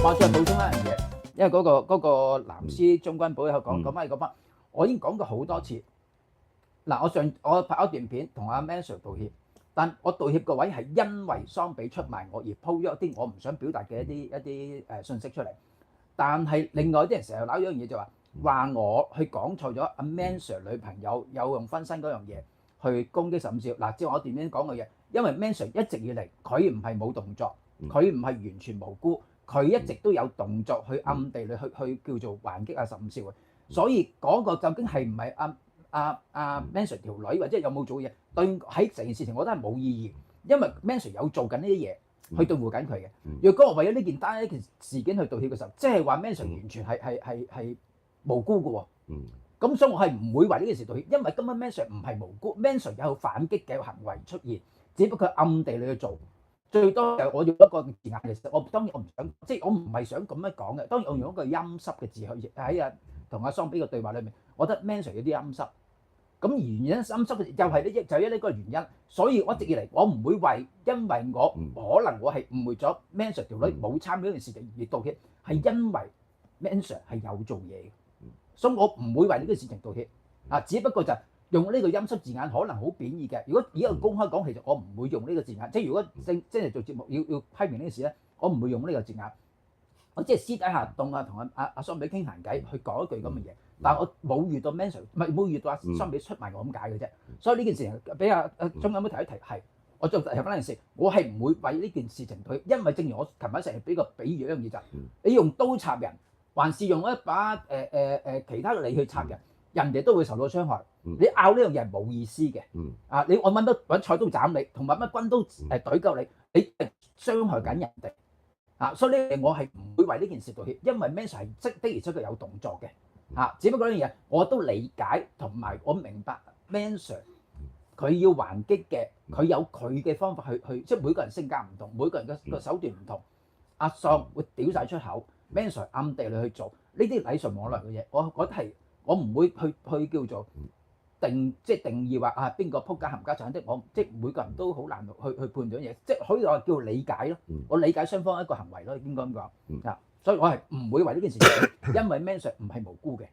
我再補充一樣嘢，因為嗰個藍絲將軍寶有講翻嗰班，我已經講過好多次。嗱，我拍一段片同阿 Man Sir 道歉，但我道歉個位係因為桑比出賣我而 po 咗一啲我唔想表達嘅一啲信息出嚟。但係另外啲人成日鬧一樣嘢就話我去講錯咗阿 Man Sir 女朋友有用分身嗰樣嘢去攻擊沈少。嗱，照我段片講嘅嘢，因為 Man Sir 一直以嚟佢唔係冇動作，佢唔係完全無辜。佢一直都有動作去暗地裏去叫做還擊阿沈少嘅，所以嗰個究竟係唔係阿 Man Sir 條女或者有冇做嘢，對喺成件事情我覺得係冇意義，因為 Man Sir 有做緊呢啲嘢去對付緊佢嘅。若果我為咗呢件事件去道歉嘅時候，即係話 Man Sir 完全係無辜嘅喎。咁所以我係唔會為呢件事道歉，因為根本 Man Sir 唔係無辜，Man Sir 有反擊嘅行為出現，只不過暗地裏去做。最多就我用一個字眼，其實我當然我唔想，即係我唔係想咁樣講嘅。當然我用一個陰濕嘅字去喺同阿桑比嘅對話裏面，我覺得 Man Sir 有啲陰濕。咁而原因陰濕嘅又係呢個原因，所以我一直以嚟我唔會因為我可能我係誤會咗 Man Sir 條女冇參與呢件事情而道歉，係因為 Man Sir 係有做嘢嘅，所以我唔會為呢個事情道歉。只不過就用呢個陰濕字眼可能好貶義嘅。如果以一個公開講，其實我唔會用呢個字眼。即係如果真係做節目要批評呢件事咧，我唔會用呢個字眼。我即係私底下同阿桑比傾閒偈，去講一句咁嘅嘢。但係我冇遇到 Man Sir， 唔係冇遇到阿桑比出賣我咁解嘅啫。所以呢件事情俾阿鍾有冇提一提係，我再提翻呢件事，我係唔會為呢件事情佢，因為正如我琴日成日俾個比喻一樣嘢就係，你用刀插人，還是用一把其他嘅利去插人，人哋都會受到傷害。你拗呢樣嘢係冇意思嘅。我揾菜刀斬你，同埋乜軍刀懟鳩你，你係傷害緊人哋。所以呢，我係唔會為呢件事道歉，因為 Man Sir 係的而且確有動作嘅。只不過呢樣嘢我都理解同埋我明白 Man Sir 佢要還擊嘅，佢有佢嘅方法去，即係每個人性格唔同，每個人嘅手段唔同。阿桑會屌晒出口，Man Sir 暗地裏去做呢啲禮尚往來嘅嘢，我覺得係我唔會去叫做定義話邊個仆街冚家鏟的，我即係每個人都好難去判斷嘢，即係可以話叫理解咯。我理解雙方一個行為咯，應該咁講。所以我係唔會為呢件事情，因為 Man Sir 唔係無辜嘅。